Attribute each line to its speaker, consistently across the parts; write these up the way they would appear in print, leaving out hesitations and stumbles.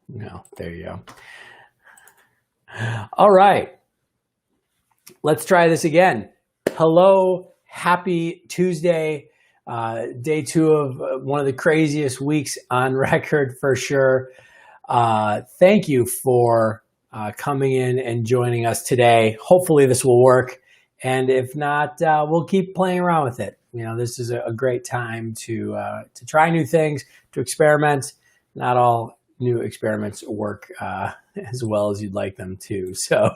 Speaker 1: No, there you go. All right. Let's try this again. Hello, happy Tuesday, day two of one of the craziest weeks on record for sure. Thank you for coming in and joining us today. Hopefully this will work. And if not, we'll keep playing around with it. You know, this is a great time to try new things, to experiment. Not all new experiments work as well as you'd like them to. So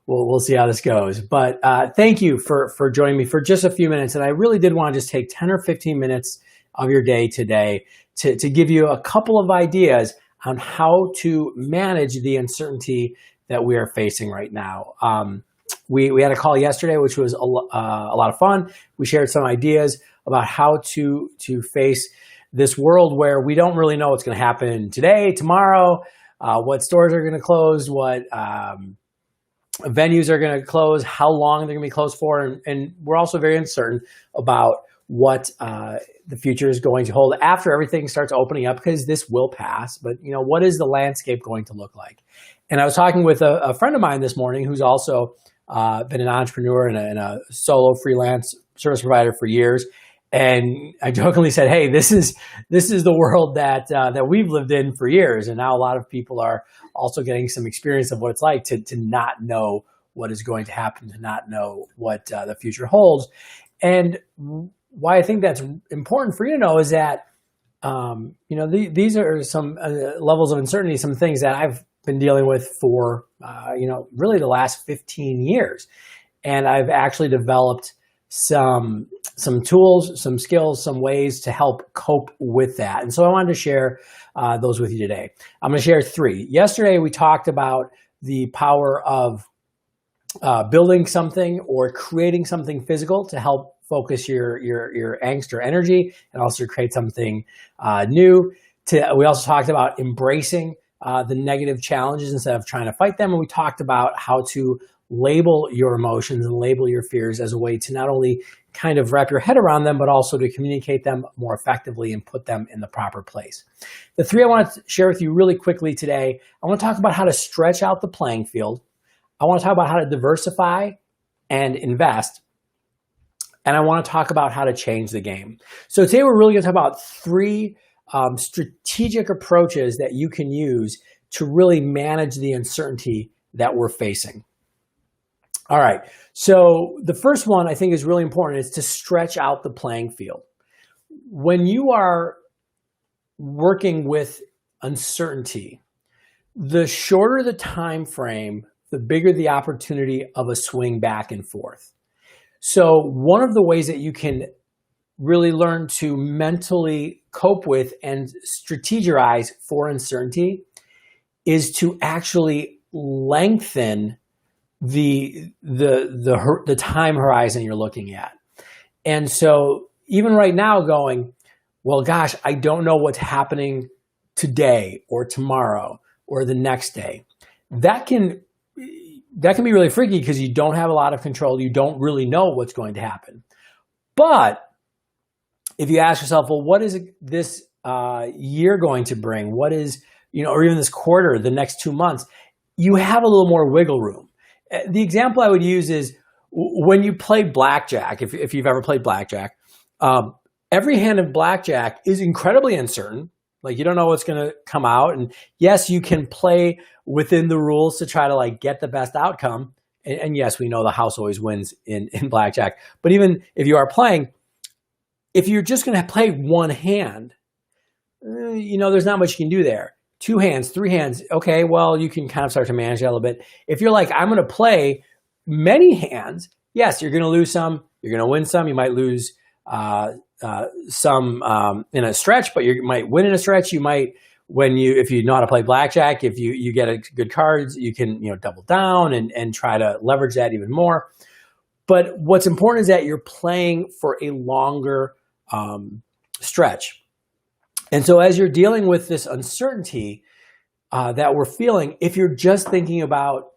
Speaker 1: we'll see how this goes. But thank you for joining me for just a few minutes. And I really did want to just take 10 or 15 minutes of your day today to give you a couple of ideas on how to manage the uncertainty that we are facing right now. We had a call yesterday, which was a lot of fun. We shared some ideas about how to face this world where we don't really know what's going to happen today, tomorrow, what stores are going to close, what venues are going to close, how long they're going to be closed for. And we're also very uncertain about what the future is going to hold after everything starts opening up, because this will pass. But, you know, what is the landscape going to look like? And I was talking with a friend of mine this morning who's also been an entrepreneur and a solo freelance service provider for years. And I jokingly said, hey, this is the world that we've lived in for years. And now a lot of people are also getting some experience of what it's like to not know what is going to happen, to not know what the future holds. And why I think that's important for you to know is that, these are some levels of uncertainty, some things that I've been dealing with for, really the last 15 years. And I've actually developed some tools, some skills, some ways to help cope with that. And so I wanted to share those with you today. I'm going to share three. Yesterday, we talked about the power of building something or creating something physical to help focus your angst or energy, and also create something new. We also talked about embracing the negative challenges instead of trying to fight them. And we talked about how to label your emotions and label your fears as a way to not only kind of wrap your head around them, but also to communicate them more effectively and put them in the proper place. The three I want to share with you really quickly today. I want to talk about how to stretch out the playing field. I want to talk about how to diversify and invest. And I want to talk about how to change the game. So today we're really going to talk about three strategic approaches that you can use to really manage the uncertainty that we're facing. All right, so the first one I think is really important, is to stretch out the playing field. When you are working with uncertainty, the shorter the time frame, the bigger the opportunity of a swing back and forth. So one of the ways that you can really learn to mentally cope with and strategize for uncertainty is to actually lengthen the time horizon you're looking at. And so even right now going, well, gosh, I don't know what's happening today or tomorrow or the next day. That can be really freaky because you don't have a lot of control. You don't really know what's going to happen. But if you ask yourself, well, what is this year going to bring? What is, or even this quarter, the next 2 months, you have a little more wiggle room. The example I would use is when you play blackjack, if you've ever played blackjack, every hand of blackjack is incredibly uncertain. Like, you don't know what's going to come out. And yes, you can play within the rules to try to get the best outcome. And yes, we know the house always wins in blackjack. But even if you are playing, if you're just going to play one hand, there's not much you can do there. 2 hands, 3 hands. Okay, well, you can kind of start to manage that a little bit. If you're like, I'm going to play many hands, yes, you're going to lose some, you're going to win some. You might lose some in a stretch, but you might win in a stretch. You might, if you know how to play blackjack, if you get good cards, you can double down and try to leverage that even more. But what's important is that you're playing for a longer stretch. And so as you're dealing with this uncertainty that we're feeling, if you're just thinking about,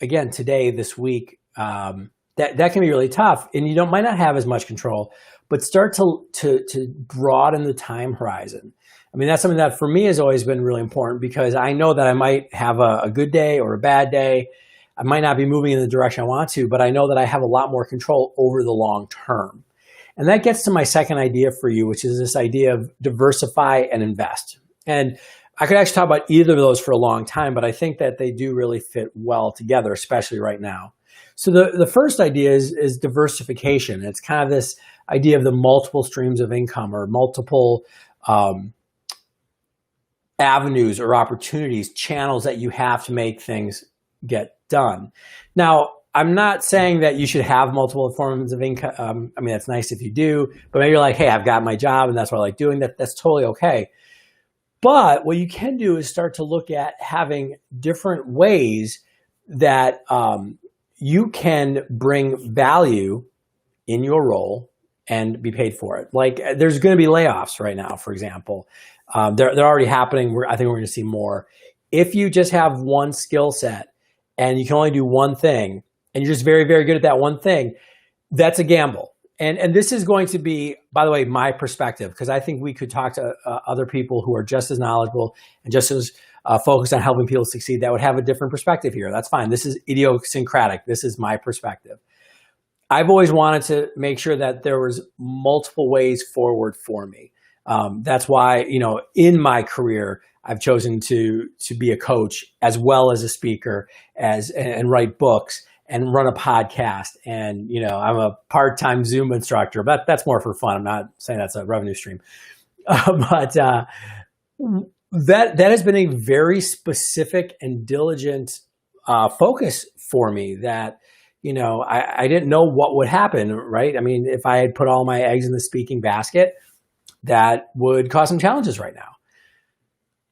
Speaker 1: again, today, this week, that can be really tough, and you might not have as much control, but start to broaden the time horizon. I mean, that's something that for me has always been really important, because I know that I might have a good day or a bad day. I might not be moving in the direction I want to, but I know that I have a lot more control over the long term. And that gets to my second idea for you, which is this idea of diversify and invest. And I could actually talk about either of those for a long time, but I think that they do really fit well together, especially right now. So the first idea is diversification. It's kind of this idea of the multiple streams of income, or multiple avenues or opportunities, channels that you have to make things get done. Now, I'm not saying that you should have multiple forms of income. I mean, that's nice if you do, but maybe you're like, hey, I've got my job and that's what I like doing. That's totally okay. But what you can do is start to look at having different ways that you can bring value in your role and be paid for it. Like, there's going to be layoffs right now, for example. They're already happening. I think we're going to see more. If you just have one skill set and you can only do one thing, and you're just very, very good at that one thing, that's a gamble. And this is going to be, by the way, my perspective, because I think we could talk to other people who are just as knowledgeable and just as focused on helping people succeed that would have a different perspective here. That's fine. This is idiosyncratic. This is my perspective. I've always wanted to make sure that there was multiple ways forward for me. That's why, in my career, I've chosen to be a coach as well as a speaker, and write books and run a podcast. And, I'm a part-time Zoom instructor, but that's more for fun. I'm not saying that's a revenue stream. But that has been a very specific and diligent focus for me that, I didn't know what would happen, right? I mean, if I had put all my eggs in the speaking basket, that would cause some challenges right now.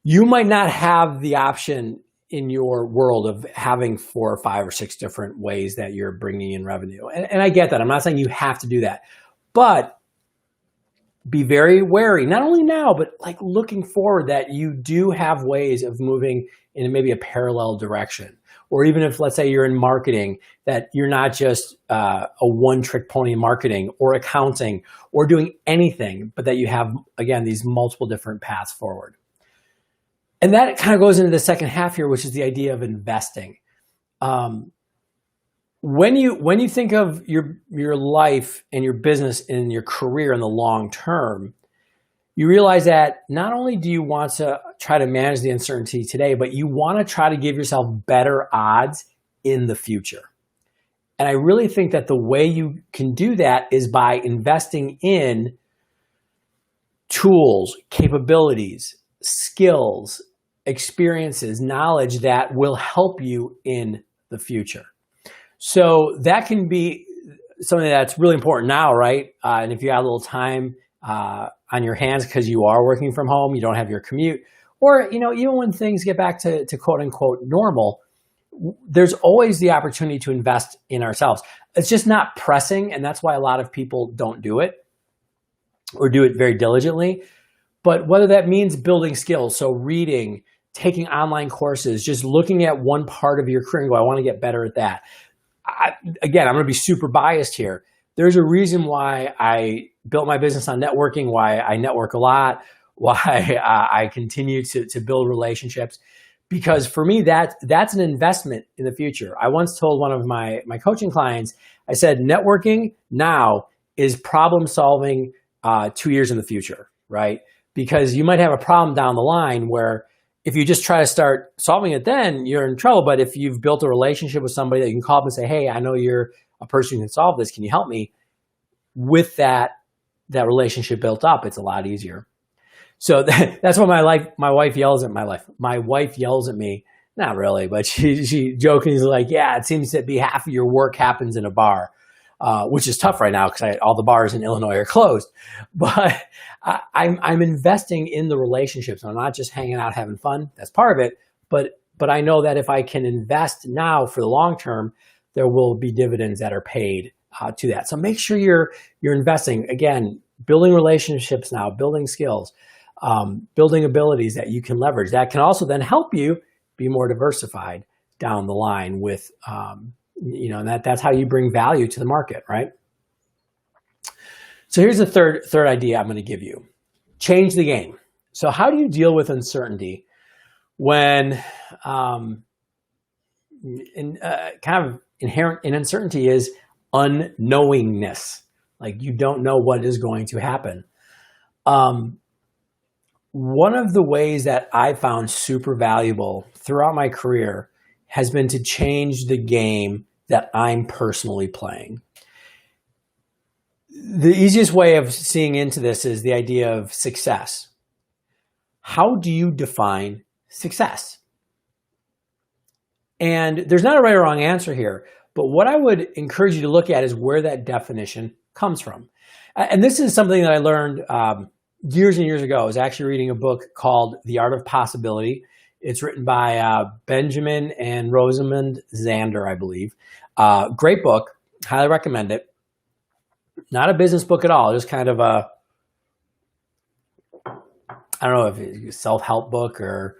Speaker 1: You might not have the option in your world of having 4 or 5 or 6 different ways that you're bringing in revenue. And I get that. I'm not saying you have to do that, but be very wary, not only now, but like looking forward, that you do have ways of moving in maybe a parallel direction. Or even if, let's say, you're in marketing, that you're not just a one-trick pony in marketing or accounting or doing anything, but that you have, again, these multiple different paths forward. And that kind of goes into the second half here, which is the idea of investing. When you think of your life and your business and your career in the long term, you realize that not only do you want to try to manage the uncertainty today, but you want to try to give yourself better odds in the future. And I really think that the way you can do that is by investing in tools, capabilities, skills, experiences, knowledge that will help you in the future. So that can be something that's really important now, right? And if you got a little time on your hands because you are working from home, you don't have your commute, or even when things get back to quote unquote normal, there's always the opportunity to invest in ourselves. It's just not pressing, and that's why a lot of people don't do it or do it very diligently. But whether that means building skills, so reading, taking online courses, just looking at one part of your career and go, I want to get better at that. Again, I'm going to be super biased here. There's a reason why I built my business on networking, why I network a lot, why I continue to build relationships, because for me, that's an investment in the future. I once told one of my coaching clients, I said, networking now is problem solving 2 years in the future, right? Because you might have a problem down the line where if you just try to start solving it, then you're in trouble. But if you've built a relationship with somebody that you can call up and say, hey, I know you're a person who can solve this. Can you help me? With that relationship built up, it's a lot easier. So that's why my wife yells at my wife yells at me. Not really, but she jokingly is like, yeah, it seems to be half of your work happens in a bar. Which is tough right now because all the bars in Illinois are closed. But I'm investing in the relationships. I'm not just hanging out having fun. That's part of it. But I know that if I can invest now for the long term, there will be dividends that are paid to that. So make sure you're investing, again, building relationships now, building skills, building abilities that you can leverage. That can also then help you be more diversified down the line with And that's how you bring value to the market, right? So here's the third idea I'm going to give you. Change the game. So how do you deal with uncertainty when kind of inherent in uncertainty is unknowingness? Like you don't know what is going to happen. One of the ways that I found super valuable throughout my career has been to change the game that I'm personally playing. The easiest way of seeing into this is the idea of success. How do you define success? And there's not a right or wrong answer here, but what I would encourage you to look at is where that definition comes from. And this is something that I learned years and years ago. I was actually reading a book called The Art of Possibility. It's written by Benjamin and Rosamund Zander, I believe. Great book. Highly recommend it. Not a business book at all. Just kind of I don't know if it's a self-help book or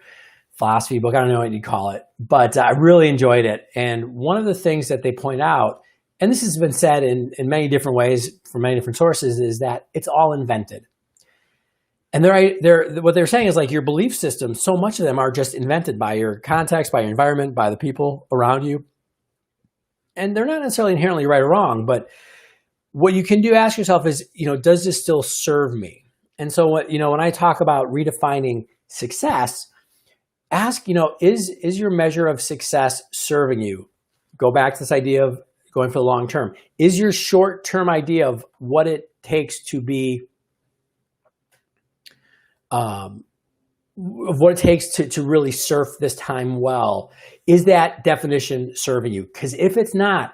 Speaker 1: philosophy book. I don't know what you'd call it. But I really enjoyed it. And one of the things that they point out, and this has been said in many different ways from many different sources, is that it's all invented. And what they're saying is like your belief systems, so much of them are just invented by your context, by your environment, by the people around you. And they're not necessarily inherently right or wrong, but what you can do, ask yourself is, does this still serve me? And so when I talk about redefining success, ask, is your measure of success serving you? Go back to this idea of going for the long term. Is your short-term idea of what it takes to be of what it takes to really surf this time well, is that definition serving you? Because if it's not,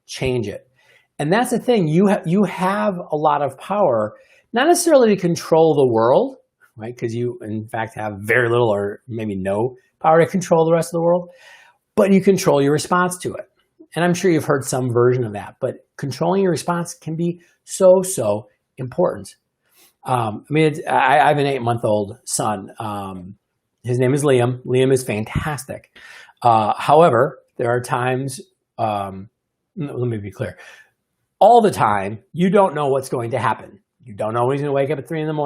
Speaker 1: change it. And that's the thing, you have a lot of power, not necessarily to control the world, right? Because you, in fact, have very little or maybe no power to control the rest of the world, but you control your response to it. And I'm sure you've heard some version of that, but controlling your response can be so important. I have an 8-month-old son. His name is Liam. Liam is fantastic. However, there are times, let me be clear. All the time, you don't know what's going to happen. You don't know when he's going to wake up at 3 a.m.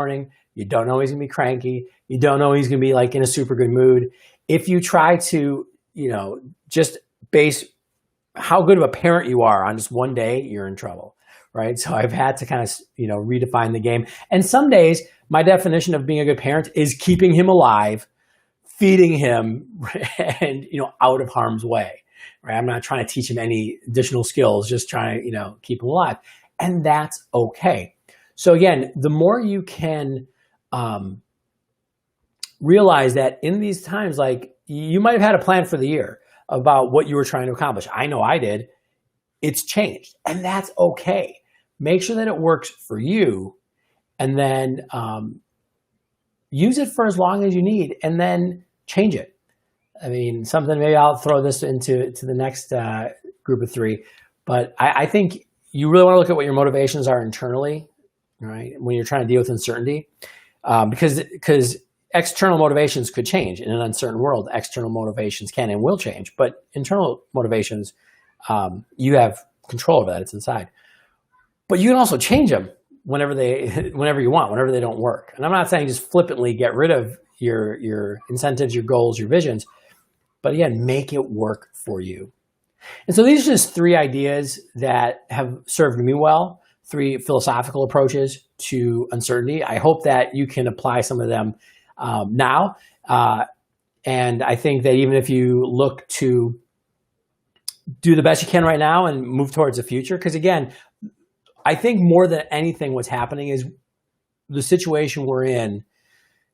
Speaker 1: You don't know when he's going to be cranky. You don't know when he's going to be like in a super good mood. If you try to, just base how good of a parent you are on just one day, you're in trouble. Right. So I've had to kind of, redefine the game. And some days my definition of being a good parent is keeping him alive, feeding him and, out of harm's way. Right. I'm not trying to teach him any additional skills, just trying to, keep him alive. And that's okay. So again, the more you can realize that in these times, like you might have had a plan for the year about what you were trying to accomplish. I know I did. It's changed, and that's okay. Make sure that it works for you, and then use it for as long as you need, and then change it. I mean, maybe I'll throw this into the next group of 3, but I think you really want to look at what your motivations are internally, right? When you're trying to deal with uncertainty, because external motivations could change in an uncertain world. External motivations can and will change, but internal motivations, you have control over that. It's inside. But you can also change them whenever you want, whenever they don't work. And I'm not saying just flippantly get rid of your incentives, your goals, your visions, but again, make it work for you. And so these are just 3 ideas that have served me well, 3 philosophical approaches to uncertainty. I hope that you can apply some of them now. And I think that even if you look to do the best you can right now and move towards the future, because again, I think more than anything what's happening is the situation we're in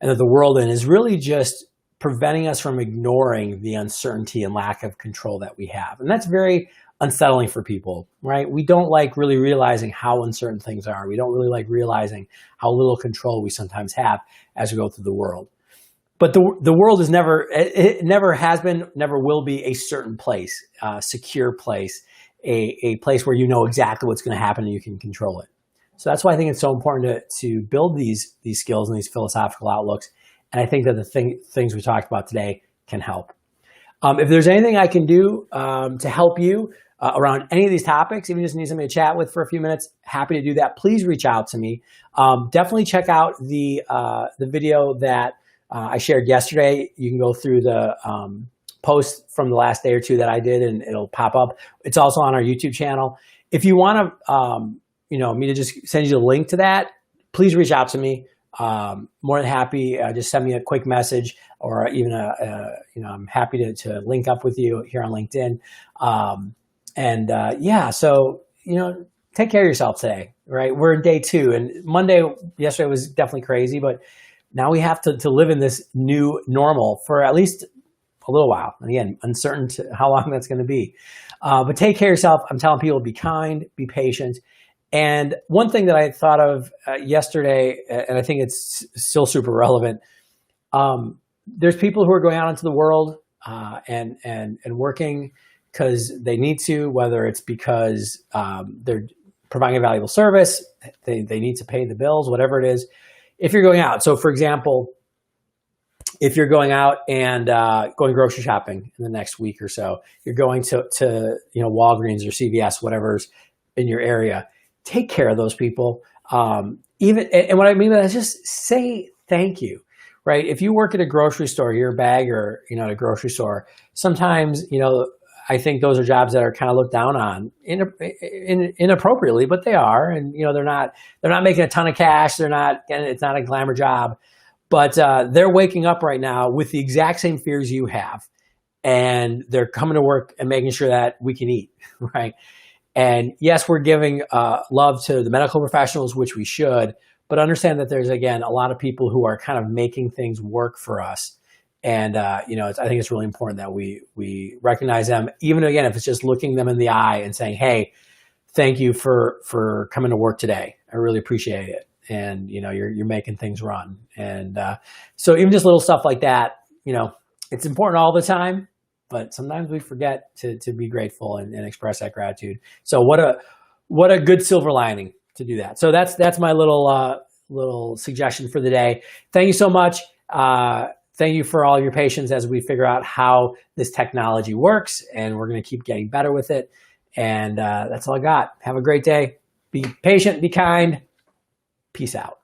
Speaker 1: and that the world in is really just preventing us from ignoring the uncertainty and lack of control that we have. And that's very unsettling for people, right? We don't like really realizing how uncertain things are. We don't really like realizing how little control we sometimes have as we go through the world. But the world is it never has been, never will be a certain place, a secure place, a place where you know exactly what's going to happen and you can control it. So that's why I think it's so important to build these skills and these philosophical outlooks. And I think that the things we talked about today can help. If there's anything I can do to help you, around any of these topics, even just need somebody to chat with for a few minutes, happy to do that. Please reach out to me. Definitely check out the video that I shared yesterday. You can go through the post from the last day or two that I did, and it'll pop up. It's also on our YouTube channel. If you want to, me to just send you the link to that, please reach out to me. More than happy. Just send me a quick message, or even I'm happy to link up with you here on LinkedIn. So take care of yourself today. Right, we're in day 2, and yesterday was definitely crazy, but now we have to live in this new normal for at least a little while. And again, uncertain to how long that's going to be. But take care of yourself. I'm telling people, be kind, be patient. And one thing that I thought of yesterday, and I think it's still super relevant, there's people who are going out into the world and working because they need to, whether it's because they're providing a valuable service, they need to pay the bills, whatever it is. If you're going out, so for example, if you're going out and going grocery shopping in the next week or so, you're going to Walgreens or CVS, whatever's in your area, take care of those people. And what I mean by that is just say thank you, right? If you work at a grocery store, you're a bagger, at a grocery store, sometimes, I think those are jobs that are kind of looked down on inappropriately, but they are, and they're not making a ton of cash. It's not a glamour job, but they're waking up right now with the exact same fears you have, and they're coming to work and making sure that we can eat, right? And yes, we're giving love to the medical professionals, which we should, but understand that there's, again, a lot of people who are kind of making things work for us. And, I think it's really important that we recognize them, even again, if it's just looking them in the eye and saying, hey, thank you for coming to work today. I really appreciate it. And, you're making things run. And so even just little stuff like that, it's important all the time, but sometimes we forget to be grateful and express that gratitude. So what a good silver lining to do that. So that's my little suggestion for the day. Thank you so much. Thank you for all your patience as we figure out how this technology works, and we're going to keep getting better with it. And that's all I got. Have a great day. Be patient, be kind. Peace out.